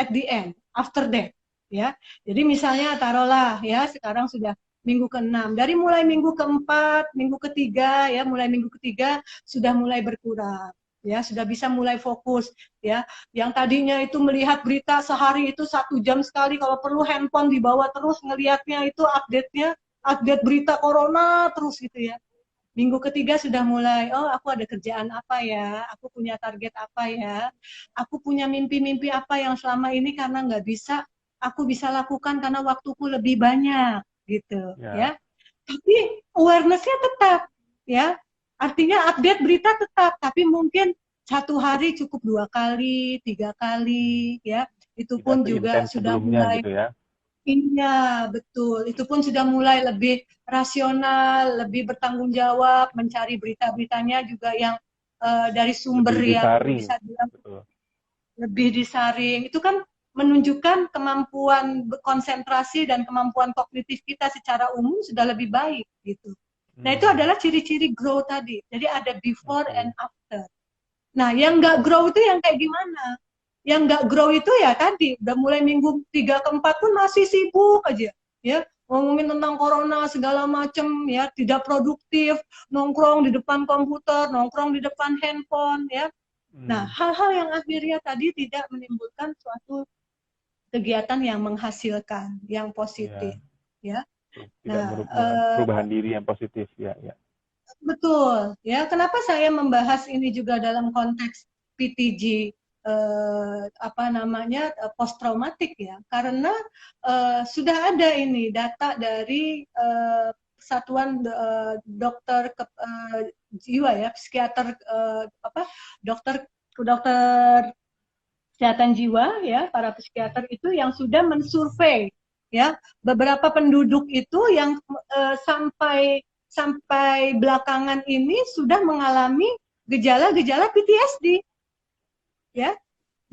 at the end, after that, ya. Jadi misalnya taruhlah ya, sekarang sudah minggu ke-6. Dari mulai minggu ke-4, minggu ketiga ya, mulai minggu ketiga sudah mulai berkurang. Ya, sudah bisa mulai fokus ya. Yang tadinya itu melihat berita sehari itu 1 jam sekali, kalau perlu handphone dibawa terus ngelihatnya itu update-nya, update berita corona terus gitu ya. Minggu ketiga sudah mulai, oh aku ada kerjaan apa ya, aku punya target apa ya, aku punya mimpi-mimpi apa yang selama ini karena nggak bisa, aku bisa lakukan karena waktuku lebih banyak, gitu ya. Tapi awareness-nya tetap, ya. Artinya update berita tetap, tapi mungkin 1 hari cukup 2 kali, 3 kali, ya. Itu pun juga sudah mulai. Gitu ya. Iya, betul. Itu pun sudah mulai lebih rasional, lebih bertanggung jawab, mencari berita-beritanya juga yang dari sumber lebih yang disaring. bisa bilang lebih disaring. Itu kan menunjukkan kemampuan konsentrasi dan kemampuan kognitif kita secara umum sudah lebih baik gitu. Nah, itu adalah ciri-ciri grow tadi. Jadi ada before and after. Nah, yang nggak grow itu yang kayak gimana? Yang nggak grow itu ya tadi, udah mulai minggu 3 ke 4 pun masih sibuk aja. Ya, ngomongin tentang corona segala macam ya, tidak produktif, nongkrong di depan komputer, nongkrong di depan handphone ya. Nah, hal-hal yang akhirnya tadi tidak menimbulkan suatu kegiatan yang menghasilkan, yang positif, ya. Tidak merupakan perubahan diri yang positif, ya. Betul, ya. Kenapa saya membahas ini juga dalam konteks PTG post traumatik ya? Karena sudah ada ini data dari Satuan Dokter Jiwa ya, psikiater dokter kesehatan jiwa ya, para psikiater itu yang sudah mensurvei ya beberapa penduduk itu yang sampai belakangan ini sudah mengalami gejala-gejala PTSD ya.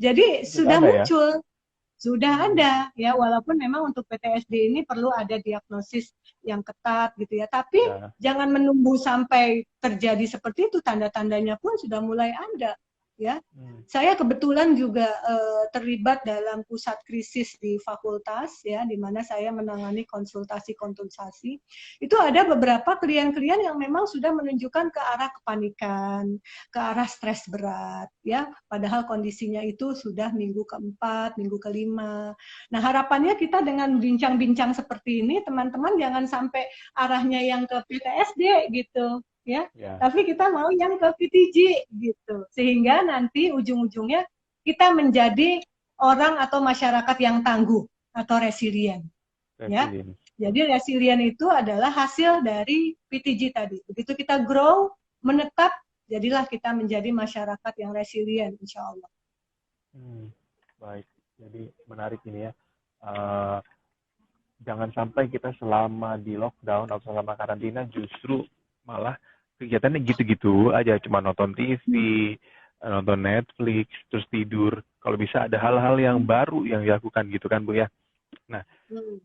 Jadi sudah muncul, sudah ada ya, walaupun memang untuk PTSD ini perlu ada diagnosis yang ketat gitu ya, tapi jangan menunggu sampai terjadi seperti itu, tanda-tandanya pun sudah mulai ada ya. Saya kebetulan juga terlibat dalam pusat krisis di fakultas ya, di mana saya menangani konsultasi. Itu ada beberapa klien-klien yang memang sudah menunjukkan ke arah kepanikan, ke arah stres berat ya, padahal kondisinya itu sudah minggu ke-4, minggu ke-5. Nah, harapannya kita dengan bincang-bincang seperti ini, teman-teman jangan sampai arahnya yang ke PTSD gitu ya. Tapi kita mau yang ke PTG gitu, sehingga nanti ujung-ujungnya kita menjadi orang atau masyarakat yang tangguh atau resilient. Ya. Jadi resilient itu adalah hasil dari PTG tadi. Begitu kita grow, menetap, jadilah kita menjadi masyarakat yang resilient, insya Allah. Baik, jadi menarik ini ya. Jangan sampai kita selama di lockdown atau selama karantina justru malah kegiatannya gitu-gitu aja, cuma nonton TV, nonton Netflix, terus tidur. Kalau bisa ada hal-hal yang baru yang dilakukan gitu kan Bu ya. Nah, Hmm.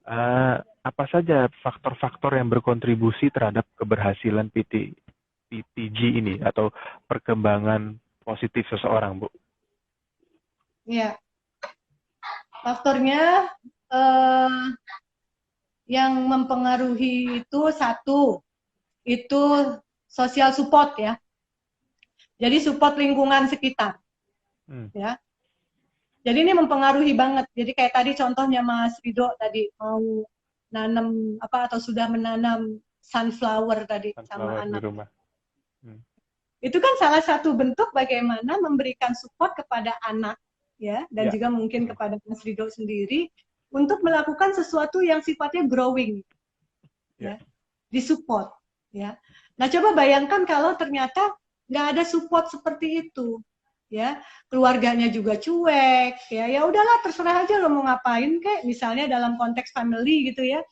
apa saja faktor-faktor yang berkontribusi terhadap keberhasilan PTG ini atau perkembangan positif seseorang, Bu? Ya, faktornya eh, yang mempengaruhi itu satu, itu social support ya. Jadi support lingkungan sekitar ya. Jadi ini mempengaruhi banget. Jadi kayak tadi contohnya Mas Rido tadi mau nanam apa atau sudah menanam sunflower tadi sama Sunflower di anak. rumah. Itu kan salah satu bentuk bagaimana memberikan support kepada anak ya dan juga mungkin kepada Mas Rido sendiri untuk melakukan sesuatu yang sifatnya growing ya. Disupport ya. Nah, coba bayangkan kalau ternyata nggak ada support seperti itu ya, keluarganya juga cuek ya, ya udahlah terserah aja lo mau ngapain kek, misalnya dalam konteks family gitu ya,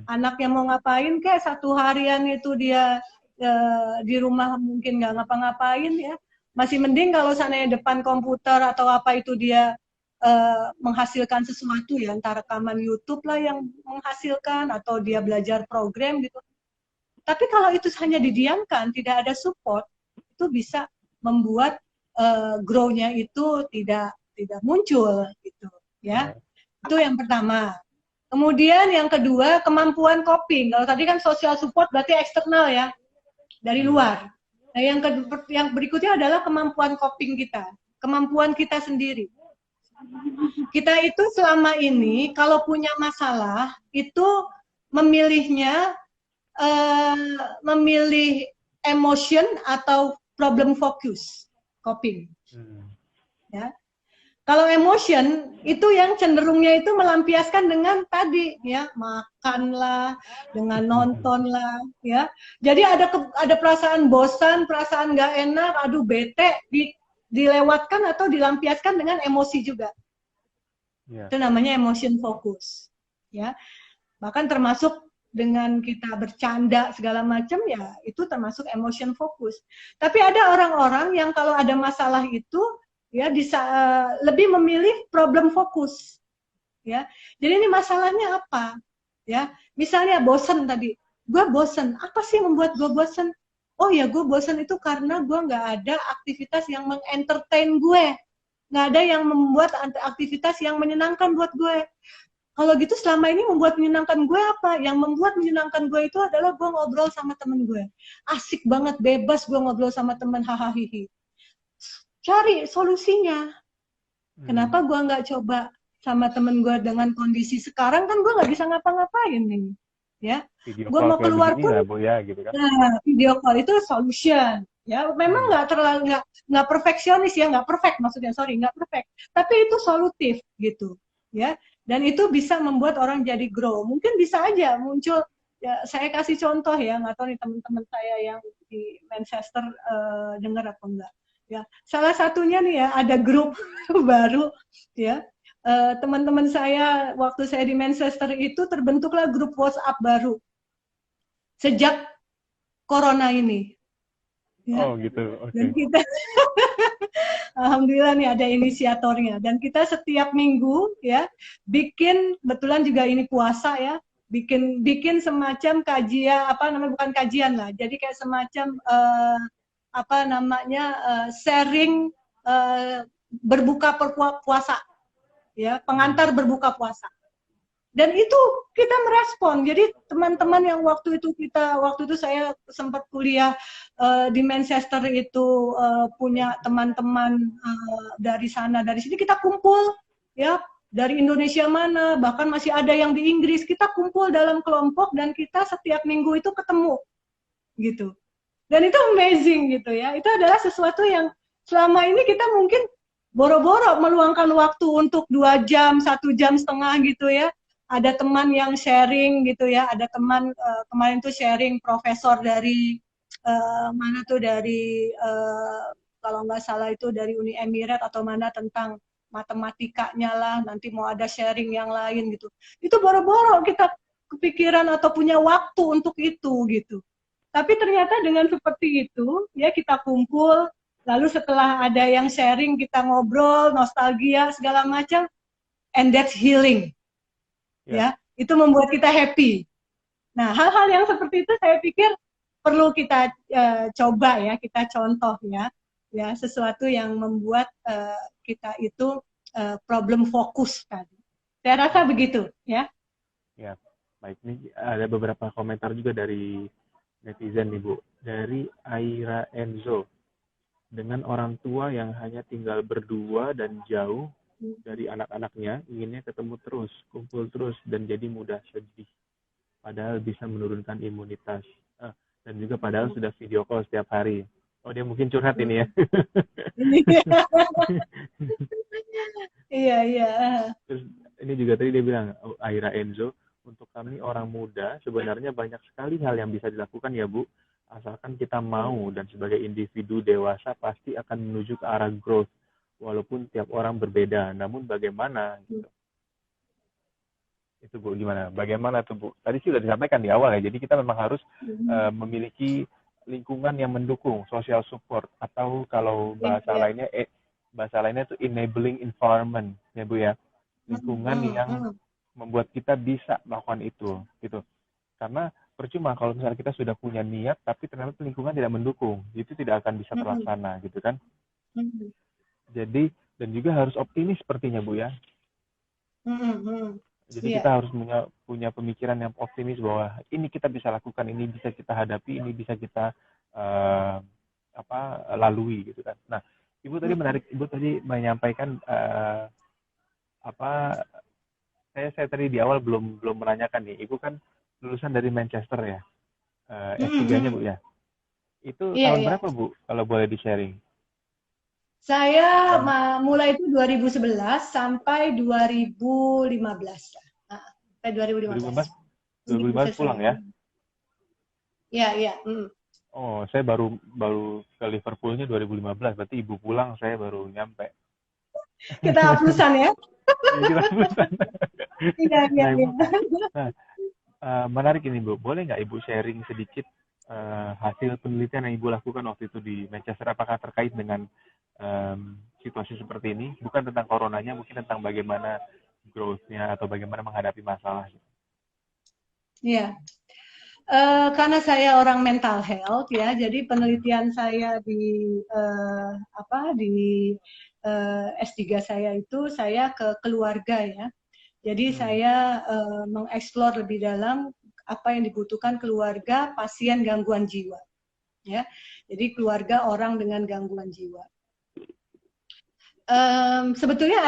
anaknya mau ngapain kek, satu harian itu dia di rumah mungkin nggak ngapa-ngapain ya, masih mending kalau seandainya depan komputer atau apa itu dia menghasilkan sesuatu ya, antara rekaman YouTube lah yang menghasilkan atau dia belajar program gitu. Tapi kalau itu hanya didiamkan, tidak ada support, itu bisa membuat grow-nya itu tidak muncul gitu ya. Itu yang pertama. Kemudian yang kedua, kemampuan coping. Kalau tadi kan social support berarti eksternal ya, dari luar. Nah, yang berikutnya adalah kemampuan coping kita, kemampuan kita sendiri. Kita itu selama ini kalau punya masalah itu memilihnya memilih emotion atau problem focus coping. Ya. Kalau emotion itu yang cenderungnya itu melampiaskan dengan tadi ya, makanlah, dengan nontonlah ya. Jadi ada perasaan bosan, perasaan nggak enak, aduh bete, dilewatkan atau dilampiaskan dengan emosi juga. Itu namanya emotion focus ya. Bahkan termasuk dengan kita bercanda segala macam ya, itu termasuk emotion focus. Tapi ada orang-orang yang kalau ada masalah itu ya bisa lebih memilih problem fokus ya. Jadi ini masalahnya apa ya, misalnya bosen tadi, gue bosen, apa sih yang membuat gue bosen? Oh ya, gue bosen itu karena gue nggak ada aktivitas yang mengentertain gue, nggak ada yang membuat aktivitas yang menyenangkan buat gue. Kalau gitu selama ini membuat menyenangkan gue apa? Yang membuat menyenangkan gue itu adalah gue ngobrol sama temen gue. Asik banget, bebas gue ngobrol sama temen, hahaha. Cari solusinya. Kenapa gue nggak coba sama temen gue dengan kondisi sekarang, kan gue nggak bisa ngapa-ngapain nih. Ya, gue mau keluar pun, Bu, ya, gitu kan? Nah, video call itu solution. Ya, memang nggak terlalu nggak perfeksionis ya, nggak perfect maksudnya, sorry, nggak perfect. Tapi itu solutif gitu, ya. Dan itu bisa membuat orang jadi grow. Mungkin bisa aja muncul, ya saya kasih contoh ya, nggak tahu nih teman-teman saya yang di Manchester dengar apa enggak. Ya, salah satunya nih ya, ada grup baru ya. Teman-teman saya waktu saya di Manchester itu terbentuklah grup WhatsApp baru sejak corona ini. Ya. Oh gitu. Okay. Dan kita alhamdulillah nih ada inisiatornya, dan kita setiap minggu ya bikin, kebetulan juga ini puasa ya, bikin semacam kajian, apa namanya, bukan kajian lah, jadi kayak semacam apa namanya sharing berbuka puasa ya, pengantar berbuka puasa. Dan itu kita merespon. Jadi teman-teman yang waktu itu saya sempat kuliah di Manchester itu punya teman-teman dari sana dari sini, kita kumpul ya, dari Indonesia mana, bahkan masih ada yang di Inggris, kita kumpul dalam kelompok dan kita setiap minggu itu ketemu gitu. Dan itu amazing gitu ya. Itu adalah sesuatu yang selama ini kita mungkin boro-boro meluangkan waktu untuk 2 jam, 1 jam setengah gitu ya. Ada teman yang sharing gitu ya, ada teman kemarin tuh sharing, profesor dari mana tuh, dari kalau nggak salah itu dari Uni Emirat atau mana, tentang matematikanya lah, nanti mau ada sharing yang lain gitu. Itu boro-boro kita kepikiran atau punya waktu untuk itu gitu. Tapi ternyata dengan seperti itu, ya kita kumpul, lalu setelah ada yang sharing, kita ngobrol, nostalgia, segala macam, and that's healing. Ya, itu membuat kita happy. Nah, hal-hal yang seperti itu saya pikir perlu kita coba ya, kita contoh ya, sesuatu yang membuat kita itu problem fokus tadi. Saya rasa begitu, ya. Ya, baik. Ini ada beberapa komentar juga dari netizen nih, Bu. Dari Aira Enzo. Dengan orang tua yang hanya tinggal berdua dan jauh dari anak-anaknya, inginnya ketemu terus, kumpul terus, dan jadi mudah sedih. Padahal bisa menurunkan imunitas. Dan juga padahal sudah video call setiap hari. Oh, dia mungkin curhat ini ya. Iya, iya. Terus ini juga tadi dia bilang, Aira Enzo, untuk kami orang muda sebenarnya banyak sekali hal yang bisa dilakukan ya Bu, asalkan kita mau, dan sebagai individu dewasa pasti akan menuju ke arah growth, walaupun tiap orang berbeda, namun bagaimana gitu. Itu Bu, gimana? Bagaimana tuh Bu? Tadi sih sudah disampaikan di awal ya, jadi kita memang harus memiliki lingkungan yang mendukung, social support, atau kalau bahasa lainnya itu enabling environment ya Bu ya, lingkungan yang membuat kita bisa melakukan itu gitu. Karena percuma kalau misalnya kita sudah punya niat tapi ternyata lingkungan tidak mendukung, itu tidak akan bisa terlaksana gitu kan. Jadi dan juga harus optimis sepertinya Bu ya. Jadi kita harus punya pemikiran yang optimis bahwa ini kita bisa lakukan, ini bisa kita hadapi, ini bisa kita lalui gitu kan. Nah, Ibu tadi menarik, Ibu tadi menyampaikan saya tadi di awal belum menanyakan nih, Ibu kan lulusan dari Manchester ya, S3-nya Bu ya. Itu tahun berapa Bu, kalau boleh di-sharing? Saya mulai itu 2011 sampai 2015. Sampai 2015. 2015 pulang ya? Iya. Oh, saya baru ke Liverpoolnya 2015, berarti Ibu pulang, saya baru nyampe. Kita hapusan ya? Kita hapusan. Iya. Menarik ini Bu, boleh nggak Ibu sharing sedikit hasil penelitian yang Ibu lakukan waktu itu di Manchester, apakah terkait dengan situasi seperti ini, bukan tentang coronanya, mungkin tentang bagaimana growth-nya atau bagaimana menghadapi masalah. Iya. Karena saya orang mental health ya, jadi penelitian saya di S3 saya itu saya ke keluarga ya. Jadi saya mengeksplor lebih dalam apa yang dibutuhkan keluarga pasien gangguan jiwa. Ya. Jadi keluarga orang dengan gangguan jiwa. Sebetulnya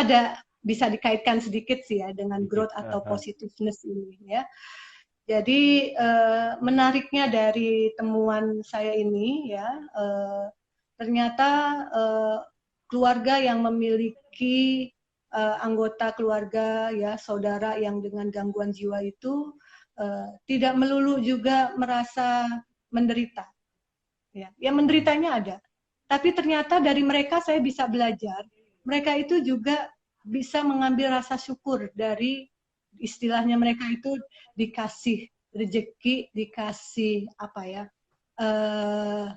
bisa dikaitkan sedikit sih ya dengan growth atau positiveness ini ya. Jadi menariknya dari temuan saya ini ya, ternyata keluarga yang memiliki anggota keluarga ya, saudara yang dengan gangguan jiwa itu tidak melulu juga merasa menderita. Ya, menderitanya ada. Tapi ternyata dari mereka saya bisa belajar, mereka itu juga bisa mengambil rasa syukur dari istilahnya mereka itu dikasih rezeki, dikasih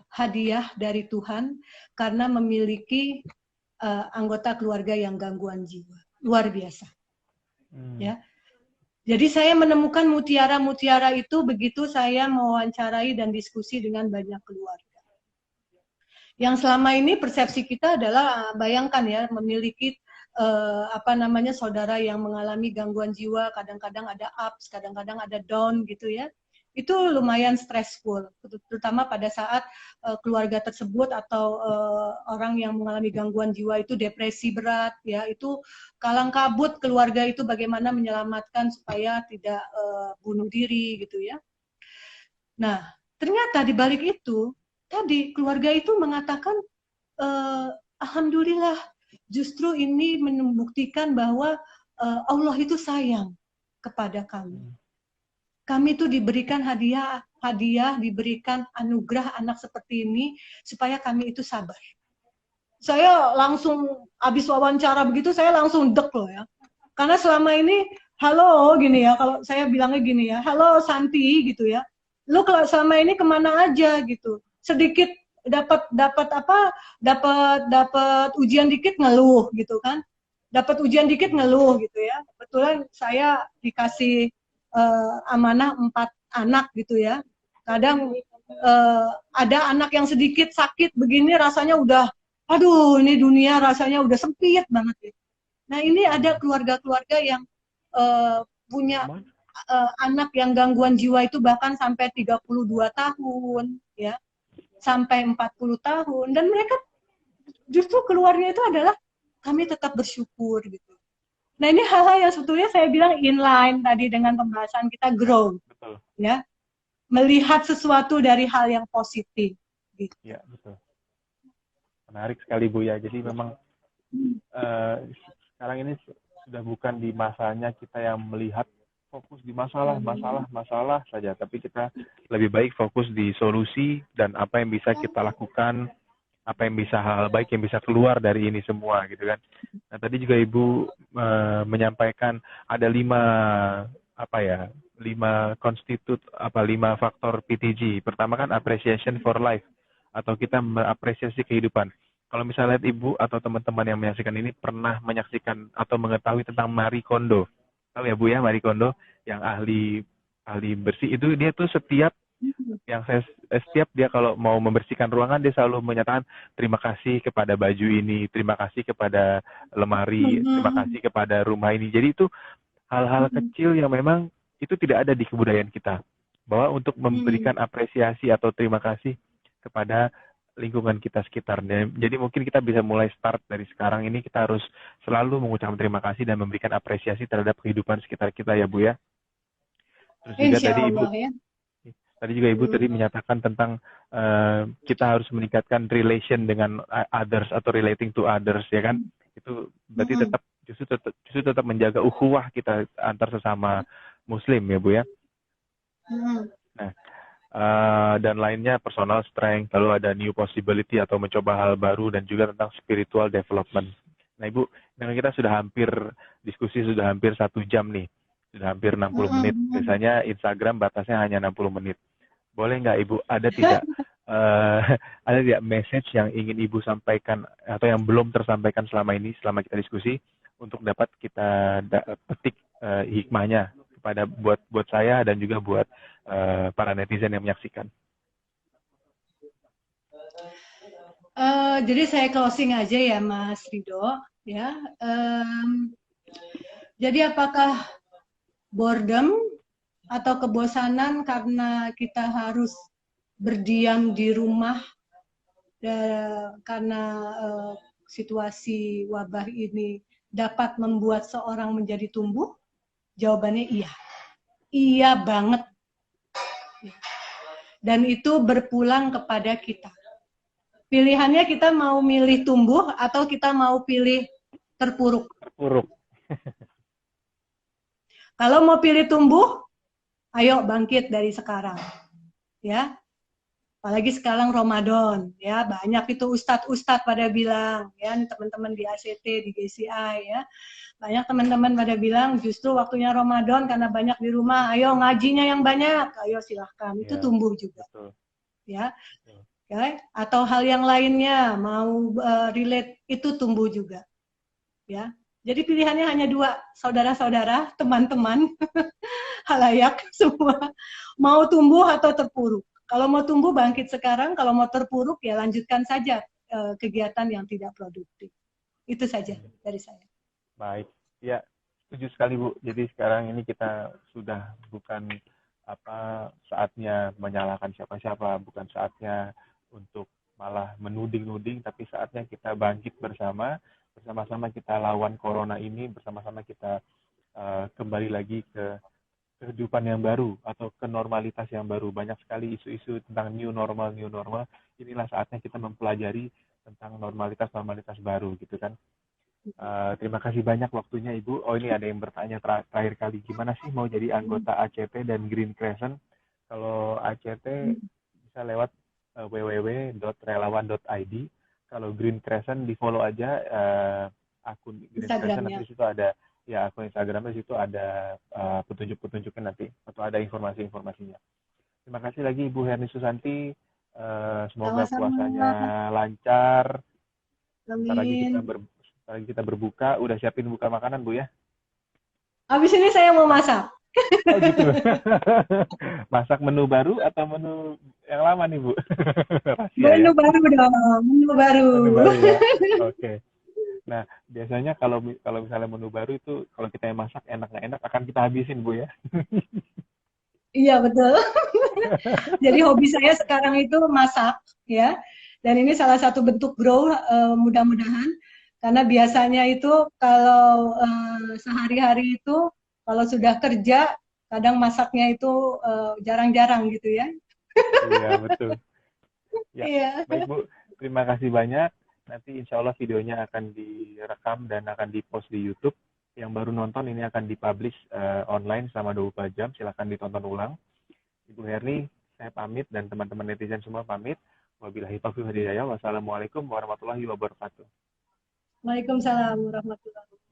hadiah dari Tuhan karena memiliki anggota keluarga yang gangguan jiwa. Luar biasa. Ya. Jadi saya menemukan mutiara-mutiara itu begitu saya mewawancarai dan diskusi dengan banyak keluarga. Yang selama ini persepsi kita adalah bayangkan ya, memiliki saudara yang mengalami gangguan jiwa, kadang-kadang ada ups, kadang-kadang ada down gitu ya. Itu lumayan stressful, terutama pada saat keluarga tersebut atau orang yang mengalami gangguan jiwa itu depresi berat ya, itu kalang kabut keluarga itu bagaimana menyelamatkan supaya tidak bunuh diri gitu ya. Nah, ternyata di balik itu tadi keluarga itu mengatakan alhamdulillah, justru ini membuktikan bahwa Allah itu sayang kepada kami. Kami itu diberikan hadiah, diberikan anugerah anak seperti ini supaya kami itu sabar. Saya langsung habis wawancara begitu, saya langsung dek loh ya. Karena selama ini, halo gini ya, kalau saya bilangnya gini ya, halo Santi gitu ya. lu kalau selama ini kemana aja gitu, sedikit dapat dapat apa dapat ujian dikit ngeluh gitu kan, dapat ujian dikit ngeluh gitu ya. Kebetulan saya dikasih amanah 4 anak gitu ya, kadang ada anak yang sedikit sakit begini rasanya udah, aduh ini dunia rasanya udah sempit banget ya. Nah ini ada keluarga-keluarga yang punya anak yang gangguan jiwa itu bahkan sampai 32 tahun ya, sampai 40 tahun, dan mereka justru keluarnya itu adalah kami tetap bersyukur gitu. Nah ini hal-hal yang sebetulnya saya bilang inline tadi dengan pembahasan kita grow. Betul. Ya, melihat sesuatu dari hal yang positif. Gitu. Ya betul. Menarik sekali Bu ya. Jadi memang sekarang ini sudah bukan di masanya kita yang melihat fokus di masalah saja, tapi kita lebih baik fokus di solusi dan apa yang bisa kita lakukan, apa yang bisa hal baik yang bisa keluar dari ini semua gitu kan. Nah tadi juga Ibu menyampaikan ada 5 faktor PTG. Pertama kan appreciation for life, atau kita mengapresiasi kehidupan. Kalau misalnya Ibu atau teman-teman yang menyaksikan ini pernah menyaksikan atau mengetahui tentang Marie Kondo, tahu ya Bu ya, Marie Kondo yang ahli bersih itu, dia tuh setiap dia kalau mau membersihkan ruangan dia selalu menyatakan terima kasih kepada baju ini, terima kasih kepada lemari, terima kasih kepada rumah ini. Jadi itu hal-hal kecil yang memang itu tidak ada di kebudayaan kita, bahwa untuk memberikan apresiasi atau terima kasih kepada lingkungan kita sekitarnya. Jadi mungkin kita bisa mulai start dari sekarang ini, kita harus selalu mengucapkan terima kasih dan memberikan apresiasi terhadap kehidupan sekitar kita ya Bu ya. Terus juga tadi Ibu tadi menyatakan tentang kita harus meningkatkan relation dengan others atau relating to others ya kan. Itu berarti justru tetap menjaga ukhuwah kita antar sesama muslim ya Bu ya. Nah, dan lainnya personal strength, lalu ada new possibility atau mencoba hal baru, dan juga tentang spiritual development. Nah Ibu, dengan kita sudah hampir 1 jam nih, sudah hampir 60 menit. Biasanya Instagram batasnya hanya 60 menit. Boleh nggak Ibu, ada tidak message yang ingin Ibu sampaikan atau yang belum tersampaikan selama ini, selama kita diskusi, untuk dapat kita petik hikmahnya kepada buat saya dan juga buat para netizen yang menyaksikan. Jadi saya closing aja ya Mas Rido ya. Jadi apakah boredom atau kebosanan karena kita harus berdiam di rumah karena situasi wabah ini dapat membuat seorang menjadi tumbuh? Jawabannya iya. Iya banget. Dan itu berpulang kepada kita. Pilihannya kita mau milih tumbuh atau kita mau pilih terpuruk. Terpuruk. Kalau mau pilih tumbuh, ayo bangkit dari sekarang. Ya. Apalagi sekarang Ramadan, ya banyak itu ustadz-ustadz pada bilang, ya teman-teman di ACT, di GCI, ya banyak teman-teman pada bilang justru waktunya Ramadan karena banyak di rumah, ayo ngajinya yang banyak, ayo silahkan, itu tumbuh juga, ya, okay? Atau hal yang lainnya mau relate itu tumbuh juga, ya. Jadi pilihannya hanya 2, saudara-saudara, teman-teman, halayak semua, mau tumbuh atau terpuruk. Kalau mau tumbuh bangkit sekarang, kalau mau terpuruk ya lanjutkan saja kegiatan yang tidak produktif. Itu saja dari saya. Baik, ya setuju sekali Bu. Jadi sekarang ini kita sudah bukan saatnya menyalahkan siapa-siapa, bukan saatnya untuk malah menuding-nuding, tapi saatnya kita bangkit bersama-sama kita lawan corona ini, bersama-sama kita kembali lagi ke kehidupan yang baru atau ke normalitas yang baru. Banyak sekali isu-isu tentang new normal. Inilah saatnya kita mempelajari tentang normalitas baru gitu kan. Terima kasih banyak waktunya Ibu. Oh ini ada yang bertanya terakhir kali, gimana sih mau jadi anggota ACT dan Green Crescent? Kalau ACT bisa lewat www.relawan.id. Kalau Green Crescent di follow aja akun Green Crescent, nanti di situ ada akun Instagramnya, di situ ada petunjuk-petunjuknya nanti, atau ada informasi-informasinya. Terima kasih lagi Ibu Herni Susanti. Semoga puasanya Sama-sama. lancar. Amin. Sebentar lagi kita berbuka. Udah siapin buka makanan Bu ya? Habis ini saya mau masak. Oh gitu. Masak menu baru atau menu yang lama nih Bu? Rahasia ya. Menu baru dong, menu baru. Menu baru ya. Oke. Nah, biasanya kalau kalau misalnya menu baru itu kalau kita yang masak enak nggak enak akan kita habisin Bu ya. Iya betul. Jadi hobi saya sekarang itu masak, ya. Dan ini salah satu bentuk grow, mudah-mudahan. Karena biasanya itu kalau sehari-hari itu kalau sudah kerja, kadang masaknya itu jarang-jarang gitu ya. Iya, betul. Ya, Iya. baik Bu. Terima kasih banyak. Nanti insya Allah videonya akan direkam dan akan dipost di YouTube. Yang baru nonton ini akan dipublish online selama 24 jam. Silahkan ditonton ulang. Ibu Herni, saya pamit dan teman-teman netizen semua pamit. Wabillahi taufiq wal hidayah. Wassalamualaikum warahmatullahi wabarakatuh. Waalaikumsalam warahmatullahi wabarakatuh.